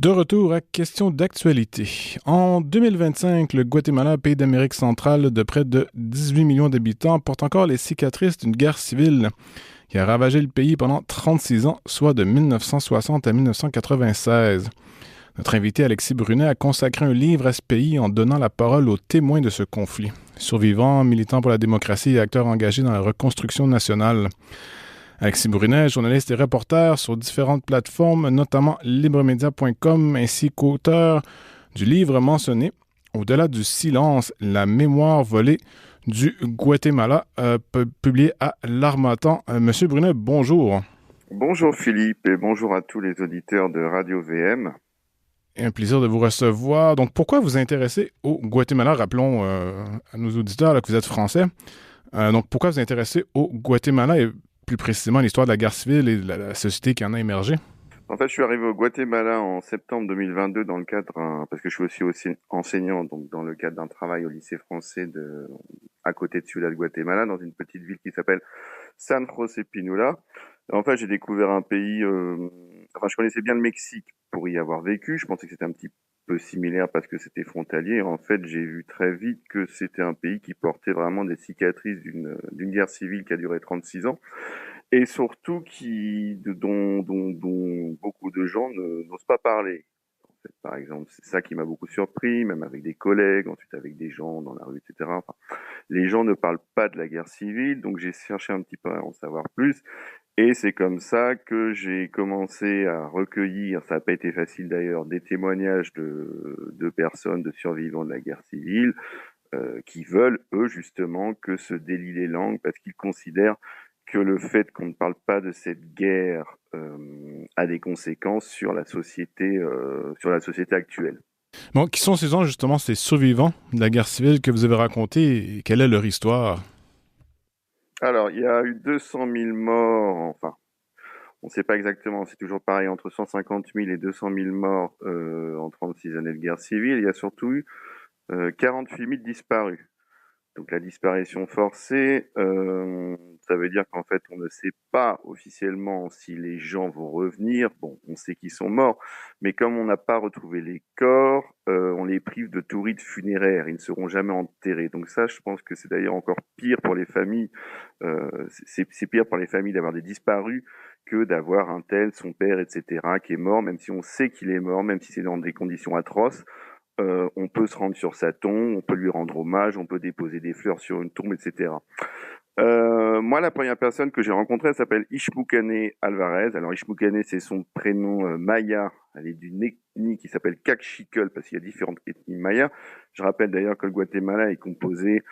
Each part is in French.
De retour à question d'actualité. En 2025, le Guatemala, pays d'Amérique centrale de près de 18 millions d'habitants, porte encore les cicatrices d'une guerre civile qui a ravagé le pays pendant 36 ans, soit de 1960 à 1996. Notre invité Alexis Brunet a consacré un livre à ce pays en donnant la parole aux témoins de ce conflit. Survivants, militants pour la démocratie et acteurs engagés dans la reconstruction nationale. Alexis Brunet, journaliste et reporter sur différentes plateformes, notamment libremedia.com, ainsi qu'auteur du livre mentionné Au-delà du silence, la mémoire volée du Guatemala, publié à l'Harmattan. Monsieur Brunet, bonjour. Bonjour Philippe et bonjour à tous les auditeurs de Radio VM. Et un plaisir de vous recevoir. Donc, pourquoi vous intéressez au Guatemala? Rappelons à nos auditeurs là, que vous êtes français. Donc, pourquoi vous intéressez au Guatemala et plus précisément l'histoire de la guerre civile et de la société qui en a émergé? En fait, je suis arrivé au Guatemala en septembre 2022 dans le cadre, parce que je suis aussi enseignant, donc dans le cadre d'un travail au lycée français à côté de Ciudad Guatemala, dans une petite ville qui s'appelle San José Pinula. En fait, j'ai découvert un pays, je connaissais bien le Mexique pour y avoir vécu. Je pensais que c'était un petit peu similaire parce que c'était frontalier. En fait, j'ai vu très vite que c'était un pays qui portait vraiment des cicatrices d'une guerre civile qui a duré 36 ans. Et surtout dont beaucoup de gens n'osent pas parler. En fait, par exemple, c'est ça qui m'a beaucoup surpris, même avec des collègues, ensuite avec des gens dans la rue, etc. Enfin, les gens ne parlent pas de la guerre civile, donc j'ai cherché un petit peu à en savoir plus. Et c'est comme ça que j'ai commencé à recueillir, ça n'a pas été facile d'ailleurs, des témoignages de personnes, de survivants de la guerre civile, qui veulent, eux, justement, que se délient les langues parce qu'ils considèrent que le fait qu'on ne parle pas de cette guerre a des conséquences sur la société actuelle. Bon, qui sont justement ces survivants de la guerre civile que vous avez racontés et quelle est leur histoire? Alors, il y a eu 200 000 morts, enfin, on ne sait pas exactement, c'est toujours pareil, entre 150 000 et 200 000 morts en 36 années de guerre civile. Il y a surtout eu 48 000 disparus. Donc la disparition forcée, ça veut dire qu'en fait, on ne sait pas officiellement si les gens vont revenir. Bon, on sait qu'ils sont morts, mais comme on n'a pas retrouvé les corps, on les prive de tout rite funéraire. Ils ne seront jamais enterrés. Donc ça, je pense que c'est d'ailleurs encore pire pour les familles. C'est pire pour les familles d'avoir des disparus que d'avoir un tel, son père, etc., qui est mort, même si on sait qu'il est mort, même si c'est dans des conditions atroces. On peut se rendre sur sa tombe, on peut lui rendre hommage, on peut déposer des fleurs sur une tombe, etc. Moi, la première personne que j'ai rencontrée, elle s'appelle Ishmukane Alvarez. Alors, Ishmukane, c'est son prénom maya. Elle est d'une ethnie qui s'appelle Kaqchikel, parce qu'il y a différentes ethnies maya. Je rappelle d'ailleurs que le Guatemala est composé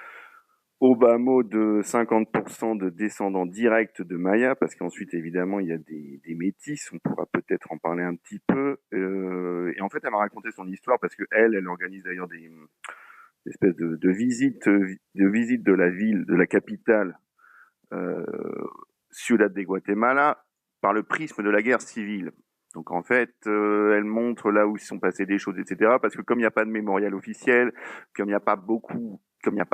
au bas mot de 50% de descendants directs de Maya, parce qu'ensuite, évidemment, il y a des métis, on pourra peut-être en parler un petit peu. Et en fait, elle m'a raconté son histoire, parce que elle organise d'ailleurs des espèces de visites de la ville, de la capitale, euh, Ciudad de Guatemala, par le prisme de la guerre civile. Donc en fait, elle montre là où ils sont passés des choses, etc. Parce que comme il n'y a pas de mémorial officiel, comme il n'y a pas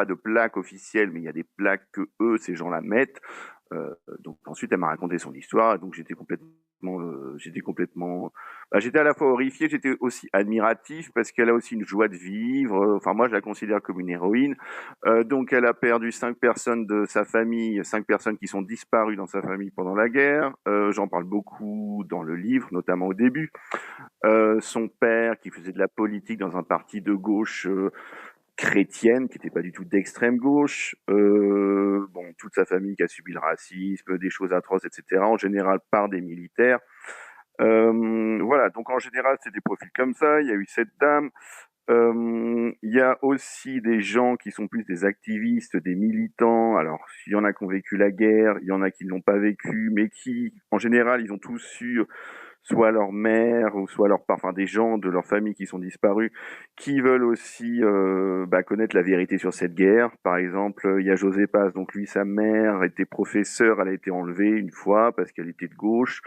de plaques officielles, mais il y a des plaques que eux, ces gens-là, mettent. Donc ensuite, elle m'a raconté son histoire, donc j'étais à la fois horrifié, j'étais aussi admiratif parce qu'elle a aussi une joie de vivre. Enfin, moi, je la considère comme une héroïne. Donc, elle a perdu 5 personnes de sa famille, 5 personnes qui sont disparues dans sa famille pendant la guerre. J'en parle beaucoup dans le livre, notamment au début. Son père, qui faisait de la politique dans un parti de gauche chrétienne, qui n'était pas du tout d'extrême gauche. Bon, toute sa famille qui a subi le racisme, des choses atroces, etc. En général par des militaires. Voilà, donc en général, c'est des profils comme ça. Il y a eu cette dame. Il y a aussi des gens qui sont plus des activistes, des militants. Alors, il y en a qui ont vécu la guerre, il y en a qui ne l'ont pas vécu, mais qui, en général, ils ont tous eu soit leur mère ou soit enfin des gens de leur famille qui sont disparus, qui veulent aussi connaître la vérité sur cette guerre. Par exemple, il y a José Paz, donc lui, sa mère était professeure, elle a été enlevée une fois parce qu'elle était de gauche.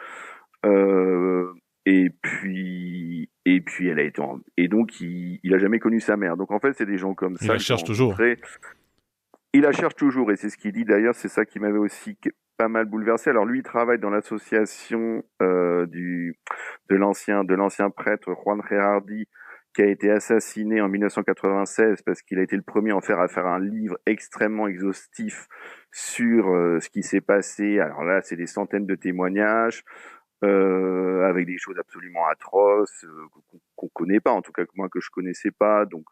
Euh, et puis elle a été et donc il a jamais connu sa mère. Donc en fait, c'est des gens comme Il la ça que j'ai cherche toujours. rencontrés. Il la cherche toujours et c'est ce qu'il dit d'ailleurs. C'est ça qui m'avait aussi pas mal bouleversé. Alors lui, il travaille dans l'association de l'ancien prêtre Juan Gerardi, qui a été assassiné en 1996 parce qu'il a été le premier à faire un livre extrêmement exhaustif sur ce qui s'est passé. Alors là, c'est des centaines de témoignages avec des choses absolument atroces qu'on connaît pas, en tout cas que moi que je connaissais pas. Donc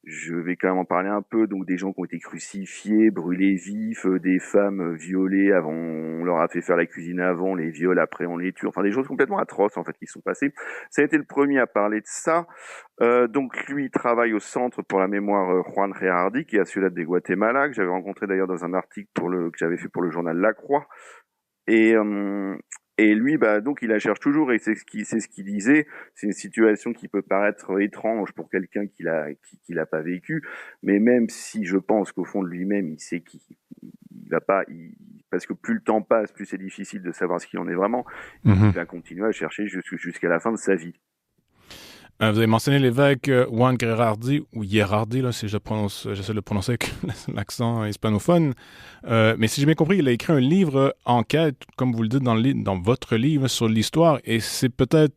je vais quand même en parler un peu. Donc des gens qui ont été crucifiés, brûlés vifs, des femmes violées avant, on leur a fait faire la cuisine avant, les viols après on les tue. Enfin des choses complètement atroces en fait qui sont passées. Ça a été le premier à parler de ça. Donc lui il travaille au Centre pour la mémoire Juan Gerardi, qui est à Ciudad de Guatemala, que j'avais rencontré d'ailleurs dans un article que j'avais fait pour le journal La Croix. Et, euh, et lui, bah, donc, il la cherche toujours et c'est ce qu'il disait. C'est une situation qui peut paraître étrange pour quelqu'un qui l'a pas vécu. Mais même si je pense qu'au fond de lui-même, il sait qu'il va pas, parce que plus le temps passe, plus c'est difficile de savoir ce qu'il en est vraiment. Il va continuer à chercher jusqu'à la fin de sa vie. Vous avez mentionné l'évêque Juan Gerardi, ou Gerardi, là, si j'essaie de le prononcer avec l'accent hispanophone. Mais si j'ai bien compris, il a écrit un livre enquête, comme vous le dites dans votre livre, sur l'histoire, et c'est peut-être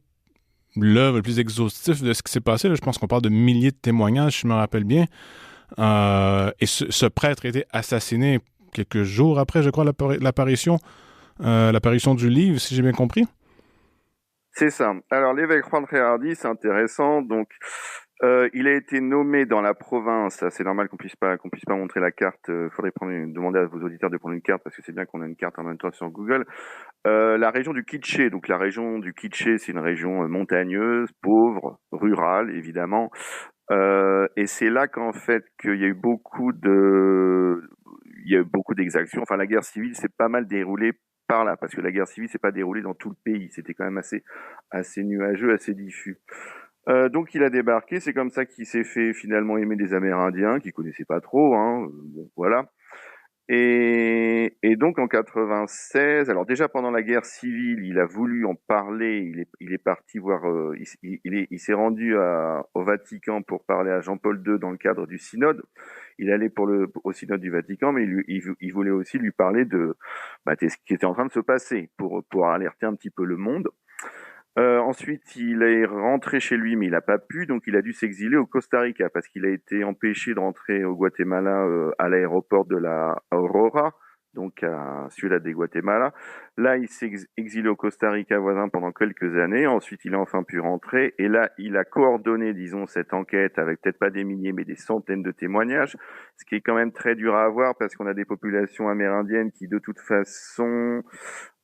l'œuvre le plus exhaustif de ce qui s'est passé. Là, je pense qu'on parle de milliers de témoignages, si je me rappelle bien. Et ce prêtre a été assassiné quelques jours après, je crois, l'apparition du livre, si j'ai bien compris. C'est ça. Alors l'évêque Juan Gerardi, c'est intéressant. Donc il a été nommé dans la province. C'est normal qu'on puisse pas montrer la carte. Faudrait demander à vos auditeurs de prendre une carte parce que c'est bien qu'on a une carte en même temps sur Google. La région du Quiché. Donc la région du Quiché, c'est une région montagneuse, pauvre, rurale évidemment. Et c'est là qu'en fait qu'il y a eu beaucoup d'exactions. Enfin la guerre civile s'est pas mal déroulée par là, parce que la guerre civile s'est pas déroulée dans tout le pays. C'était quand même assez nuageux, assez diffus. Donc il a débarqué, c'est comme ça qu'il s'est fait finalement aimer des Amérindiens, qu'il connaissait pas trop, hein. Bon, voilà. Et donc en 96, alors déjà pendant la guerre civile, il a voulu en parler, il est parti voir, il s'est rendu au Vatican pour parler à Jean-Paul II dans le cadre du synode. Il allait au synode du Vatican, mais il voulait aussi lui parler de ce qui était en train de se passer pour alerter un petit peu le monde. Ensuite, il est rentré chez lui, mais il n'a pas pu, donc il a dû s'exiler au Costa Rica parce qu'il a été empêché de rentrer au Guatemala à l'aéroport de la Aurora, donc à Ciudad de Guatemala. Là, il s'est exilé au Costa Rica voisin pendant quelques années. Ensuite, il a enfin pu rentrer et là, il a coordonné, disons, cette enquête avec peut-être pas des milliers, mais des centaines de témoignages, ce qui est quand même très dur à avoir parce qu'on a des populations amérindiennes qui, de toute façon,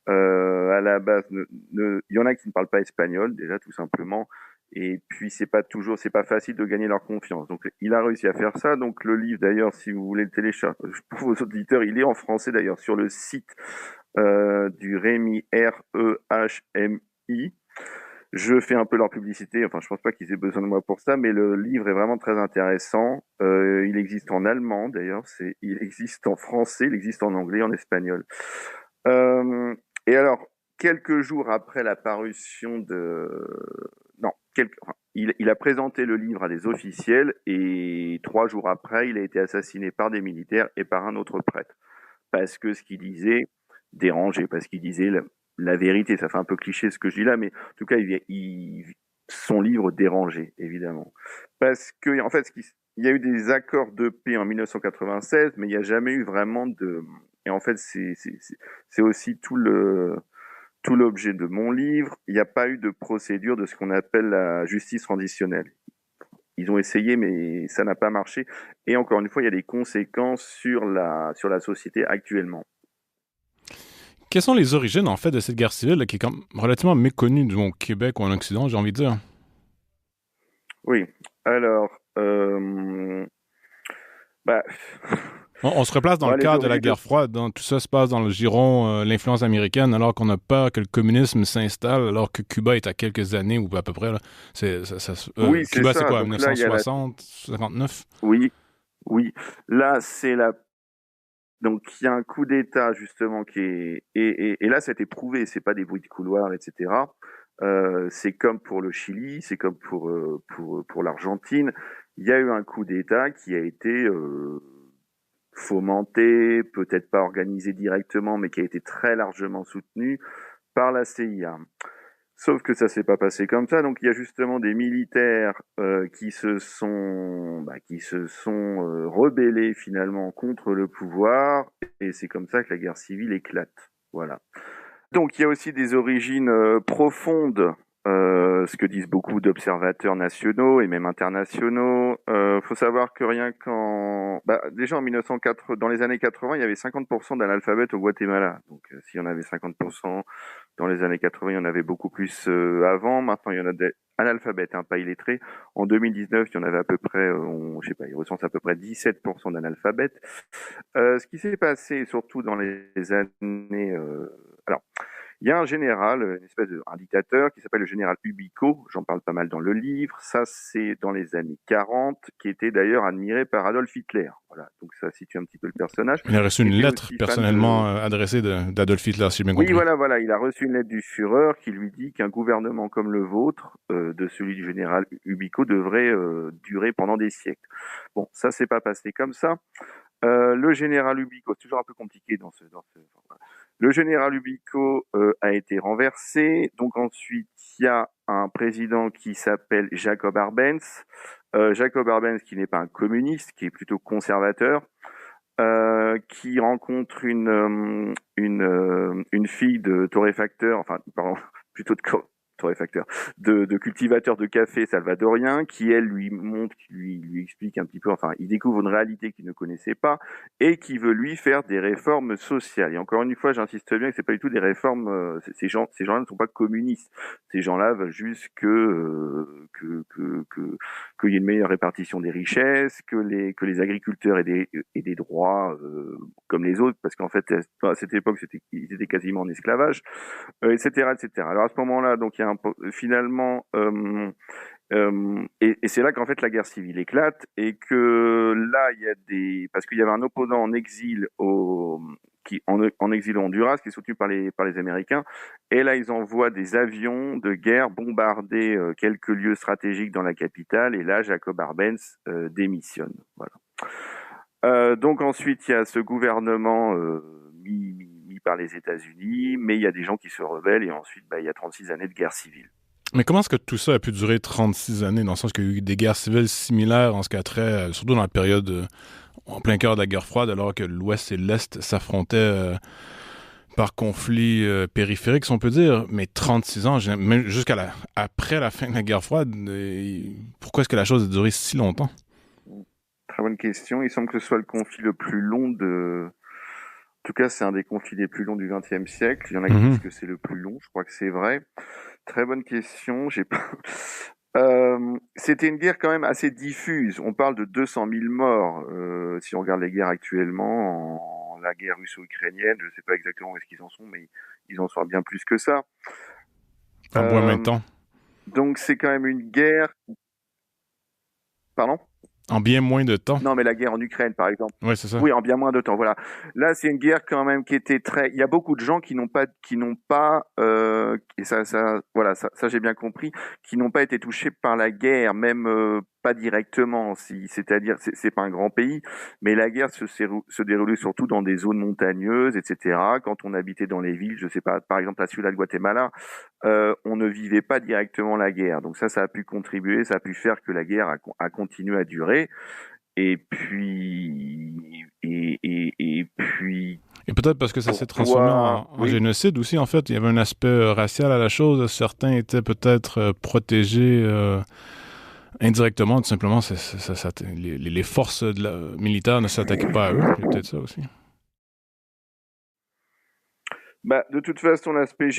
à la base, il y en a qui ne parlent pas espagnol déjà tout simplement, et puis c'est pas facile de gagner leur confiance. Donc il a réussi à faire ça. Donc le livre d'ailleurs, si vous voulez le télécharger pour vos auditeurs, il est en français d'ailleurs sur le site du Rémi REHMI. Je fais un peu leur publicité, enfin je pense pas qu'ils aient besoin de moi pour ça, mais le livre est vraiment très intéressant. Il existe en allemand d'ailleurs, il existe en français, il existe en anglais, en espagnol. Euh, et alors, quelques jours après la parution de... Non, enfin, il a présenté le livre à des officiels et 3 jours après, il a été assassiné par des militaires et par un autre prêtre. Parce que ce qu'il disait dérangeait, parce qu'il disait la vérité. Ça fait un peu cliché ce que je dis là, mais en tout cas, son livre dérangeait, évidemment. Parce que, en fait, il y a eu des accords de paix en 1996, mais il n'y a jamais eu vraiment de... Et en fait, c'est aussi tout l'objet de mon livre. Il n'y a pas eu de procédure de ce qu'on appelle la justice transitionnelle. Ils ont essayé, mais ça n'a pas marché. Et encore une fois, il y a des conséquences sur la société actuellement. Quelles sont les origines, en fait, de cette guerre civile là, qui est comme relativement méconnue, du au Québec ou en Occident, j'ai envie de dire? Oui. Alors, bah, On se replace dans le moi, les cadre de la origines de... guerre froide. Donc, tout ça se passe dans le giron, l'influence américaine, alors qu'on n'a pas que le communisme s'installe, alors que Cuba est à quelques années, ou à peu près. Là. Oui, c'est Cuba, c'est ça. quoi, Donc là, il y a 1960, 59? Oui, oui. Là, c'est la... Donc, il y a un coup d'État, justement, qui est... Et là, ça a été prouvé. C'est pas des bruits de couloir, etc. C'est comme pour le Chili, c'est comme pour l'Argentine. Il y a eu un coup d'État qui a été fomenté, peut-être pas organisé directement, mais qui a été très largement soutenu par la CIA. Sauf que ça s'est pas passé comme ça, donc il y a justement des militaires qui se sont rebellés finalement contre le pouvoir, et c'est comme ça que la guerre civile éclate. Voilà. Donc il y a aussi des origines profondes, ce que disent beaucoup d'observateurs nationaux et même internationaux. Faut savoir que rien déjà en 1904, dans les années 80, il y avait 50% d'analphabètes au Guatemala. Donc s'il y en avait 50% dans les années 80, il y en avait beaucoup plus avant. Maintenant, il y en a des analphabètes, pas illettrés. En 2019, il y en avait à peu près, je sais pas, ils recensent à peu près 17% d'analphabètes. Ce qui s'est passé, surtout dans les années... alors, il y a un général, un dictateur qui s'appelle le général Ubico, j'en parle pas mal dans le livre, ça c'est dans les années 40, qui était d'ailleurs admiré par Adolf Hitler. Voilà, donc ça situe un petit peu le personnage. Il a reçu une lettre personnellement adressée d'Adolf Hitler, si j'ai bien compris. Oui, voilà, il a reçu une lettre du Führer qui lui dit qu'un gouvernement comme le vôtre, de celui du général Ubico, devrait durer pendant des siècles. Bon, ça s'est pas passé comme ça. Le général Ubico, c'est toujours un peu compliqué le général Ubico a été renversé. Donc ensuite, il y a un président qui s'appelle Jacob Arbenz. Jacob Arbenz, qui n'est pas un communiste, qui est plutôt conservateur, qui rencontre une fille de torréfacteur, enfin, pardon, plutôt de torréfacteur, de cultivateur de café salvadorien, qui elle lui montre, lui explique un petit peu, enfin, il découvre une réalité qu'il ne connaissait pas et qui veut lui faire des réformes sociales. Et encore une fois, j'insiste bien que c'est pas du tout des réformes. Ces gens-là ne sont pas communistes. Ces gens-là veulent juste qu'il y ait une meilleure répartition des richesses, que les agriculteurs aient des droits comme les autres, parce qu'en fait à cette époque ils étaient quasiment en esclavage, etc., etc. Alors à ce moment-là, donc il y a finalement et c'est là qu'en fait la guerre civile éclate, et que là il y a parce qu'il y avait un opposant en exil en exil au Honduras, qui est soutenu par les Américains, et là ils envoient des avions de guerre bombarder quelques lieux stratégiques dans la capitale, et là Jacob Arbenz démissionne. Voilà. Donc ensuite il y a ce gouvernement mis par les États-Unis, mais il y a des gens qui se rebellent, et ensuite il y a 36 années de guerre civile. Mais comment est-ce que tout ça a pu durer 36 années, dans le sens qu'il y a eu des guerres civiles similaires en ce qui a trait, surtout dans la période en plein cœur de la guerre froide, alors que l'Ouest et l'Est s'affrontaient par conflit périphérique, si on peut dire, mais 36 ans, même après la fin de la guerre froide, pourquoi est-ce que la chose a duré si longtemps? Très bonne question. Il semble que ce soit le conflit le plus long En tout cas, c'est un des conflits les plus longs du XXe siècle. Il y en a qui disent que c'est le plus long. Je crois que c'est vrai. Très bonne question. J'ai pas... C'était une guerre quand même assez diffuse. On parle de 200 000 morts. Si on regarde les guerres actuellement, la guerre russo-ukrainienne, je ne sais pas exactement où est-ce qu'ils en sont, mais ils en sont bien plus que ça. En moins de temps. Donc c'est quand même une guerre... Pardon ? En bien moins de temps. Non, mais la guerre en Ukraine, par exemple. Oui, c'est ça. Oui, en bien moins de temps, voilà. Là, c'est une guerre quand même qui était très... Il y a beaucoup de gens qui n'ont pas, et ça j'ai bien compris, qui n'ont pas été touchés par la guerre, même pas directement. C'est-à-dire, c'est pas un grand pays, mais la guerre se déroulait surtout dans des zones montagneuses, etc. Quand on habitait dans les villes, je sais pas, par exemple la Ciudad de Guatemala, on ne vivait pas directement la guerre. Donc ça a pu contribuer, ça a pu faire que la guerre a continué à durer. Et puis... Et peut-être parce que ça s'est transformé en génocide aussi, en fait. Il y avait un aspect racial à la chose. Certains étaient peut-être protégés indirectement, tout simplement. Les forces militaires ne s'attaquaient pas à eux. Il y a peut-être ça aussi. De toute façon, l'aspect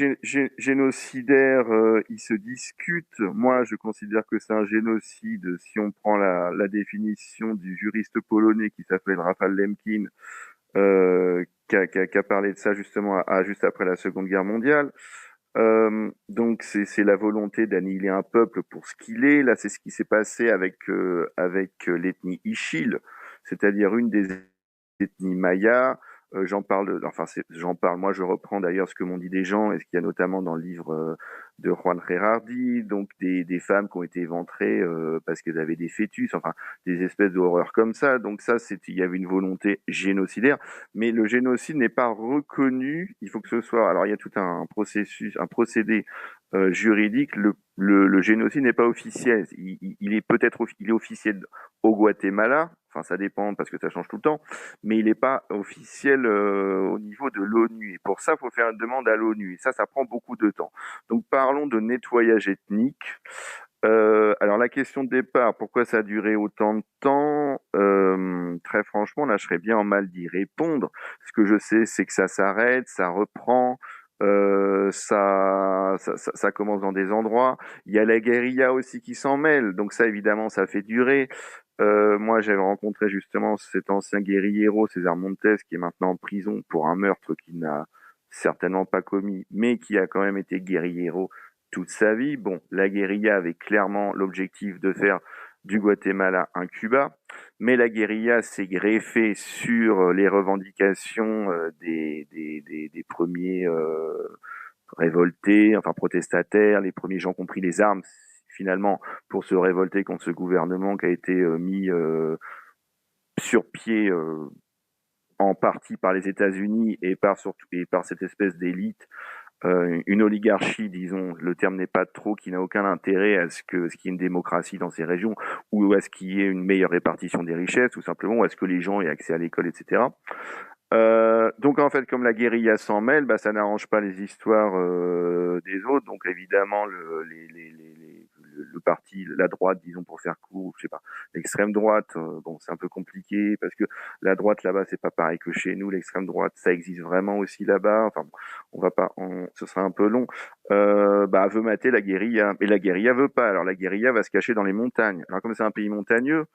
génocidaire, il se discute. Moi, je considère que c'est un génocide si on prend la définition du juriste polonais qui s'appelle Rafał Lemkin, qui a parlé de ça justement juste après la Seconde Guerre mondiale. Donc c'est la volonté d'annihiler un peuple pour ce qu'il est. Là, c'est ce qui s'est passé avec l'ethnie Ichil, c'est-à-dire une des ethnies mayas. Moi je reprends d'ailleurs ce que m'ont dit des gens, et ce qu'il y a notamment dans le livre de Juan Gerardi, donc des femmes qui ont été éventrées parce qu'elles avaient des fœtus, enfin des espèces d'horreurs comme ça. Donc ça, il y avait une volonté génocidaire, mais le génocide n'est pas reconnu. Il faut que ce soit. Alors il y a tout un processus, un procédé juridique. Le génocide n'est pas officiel. Il est peut-être il est officiel au Guatemala. Enfin, ça dépend parce que ça change tout le temps, mais il n'est pas officiel au niveau de l'ONU. Et pour ça, il faut faire une demande à l'ONU. Et ça prend beaucoup de temps. Donc parlons de nettoyage ethnique. Alors la question de départ, pourquoi ça a duré autant de temps très franchement, là, je serais bien en mal d'y répondre. Ce que je sais, c'est que ça s'arrête, ça reprend, ça commence dans des endroits. Il y a la guérilla aussi qui s'en mêle, donc ça, évidemment, ça fait durer. Moi, j'avais rencontré justement cet ancien guérillero, César Montes, qui est maintenant en prison pour un meurtre qu'il n'a certainement pas commis, mais qui a quand même été guérillero toute sa vie. Bon, la guérilla avait clairement l'objectif de faire du Guatemala un Cuba, mais la guérilla s'est greffée sur les revendications des premiers révoltés, enfin protestataires, les premiers gens qui ont pris les armes finalement pour se révolter contre ce gouvernement qui a été mis sur pied en partie par les États-Unis et par cette espèce d'élite, une oligarchie, disons, le terme n'est pas trop, qui n'a aucun intérêt à ce qu'il y ait une démocratie dans ces régions, ou à ce qu'il y ait une meilleure répartition des richesses, tout simplement, ou à ce que les gens aient accès à l'école, etc. Donc en fait, comme la guérilla s'en mêle, bah, ça n'arrange pas les histoires des autres. Donc évidemment, le parti, la droite, disons pour faire court, je sais pas, l'extrême droite, bon, c'est un peu compliqué parce que la droite là-bas, c'est pas pareil que chez nous. L'extrême droite, ça existe vraiment aussi là-bas. Enfin, on va pas, ce sera un peu long. Bah, veut mater la guérilla, mais la guérilla veut pas. Alors la guérilla va se cacher dans les montagnes. Alors comme c'est un pays montagneux.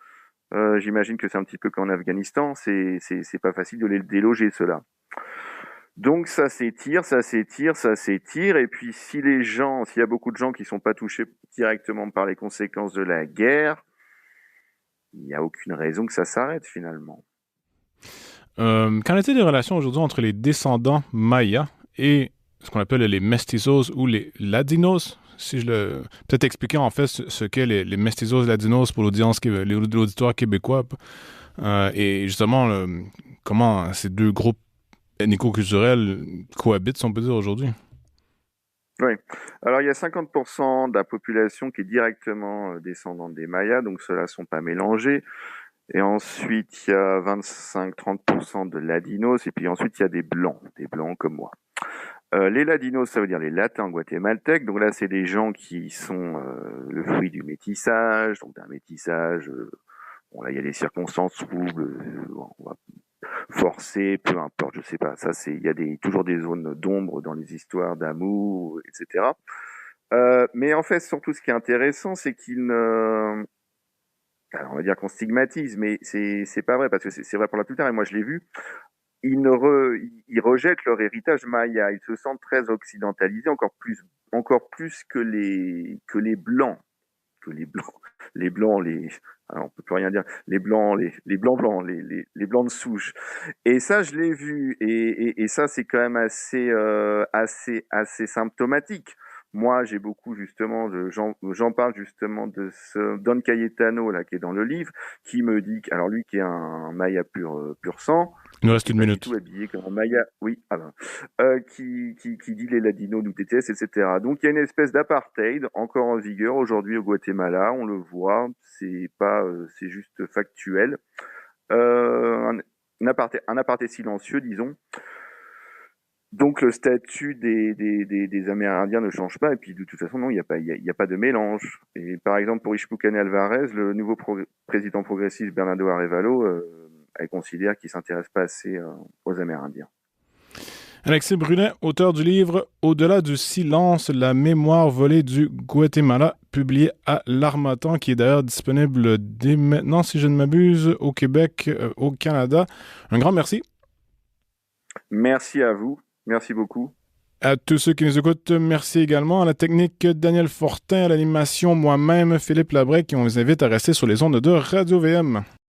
J'imagine que c'est un petit peu comme en Afghanistan, c'est pas facile de les déloger, ceux-là. Donc ça s'étire, et puis s'il y a beaucoup de gens qui sont pas touchés directement par les conséquences de la guerre, il n'y a aucune raison que ça s'arrête finalement. Qu'en est-il des relations aujourd'hui entre les descendants mayas et ce qu'on appelle les mestizos ou les ladinos? Si je le... Peut-être expliquer en fait ce qu'est les mestizos ladinos pour l'auditoire québécois et justement comment ces deux groupes ethnico-culturels cohabitent, si on peut dire, aujourd'hui. Oui. Alors il y a 50% de la population qui est directement descendante des Mayas, donc ceux-là sont pas mélangés. Et ensuite il y a 25-30% de ladinos, et puis ensuite il y a des blancs comme moi. Les ladinos, ça veut dire les latins guatémaltèques. Donc là, c'est des gens qui sont le fruit du métissage, donc d'un métissage. Bon là, il y a des circonstances troubles, on va forcer, peu importe, je sais pas. Ça, il y a toujours des zones d'ombre dans les histoires d'amour, etc. Mais en fait, surtout, ce qui est intéressant, c'est alors, on va dire qu'on stigmatise, mais c'est pas vrai parce que c'est vrai pour la plupart. Et moi, je l'ai vu. Ils rejettent leur héritage maya. Ils se sentent très occidentalisés, encore plus que les blancs, les blancs, alors on peut plus rien dire, les blancs, les blancs blancs, les blancs de souche. Et ça, je l'ai vu, et ça, c'est quand même assez symptomatique. Moi, j'ai beaucoup justement, j'en parle justement de ce Don Cayetano là qui est dans le livre, qui me dit, alors lui qui est un Maya pur sang, Il nous reste qui est une pas du minute. tout habillé comme un Maya, oui, ah ben, qui dit les ladinos nous détestent, etc. Donc il y a une espèce d'apartheid encore en vigueur aujourd'hui au Guatemala, on le voit, c'est juste factuel, un aparté silencieux, disons. Donc le statut des Amérindiens ne change pas, et puis de toute façon, non, il n'y a pas de mélange. Et par exemple, pour Ishpukane Alvarez, le nouveau président progressiste Bernardo Arévalo, elle considère qu'il ne s'intéresse pas assez aux Amérindiens. Alexis Brunet, auteur du livre Au-delà du silence, la mémoire volée du Guatemala, publié à l'Harmattan, qui est d'ailleurs disponible dès maintenant, si je ne m'abuse, au Québec, au Canada. Un grand merci. Merci à vous. Merci beaucoup. À tous ceux qui nous écoutent, merci également à la technique Daniel Fortin, à l'animation moi-même, Philippe Labrec, qui on vous invite à rester sur les ondes de Radio-VM.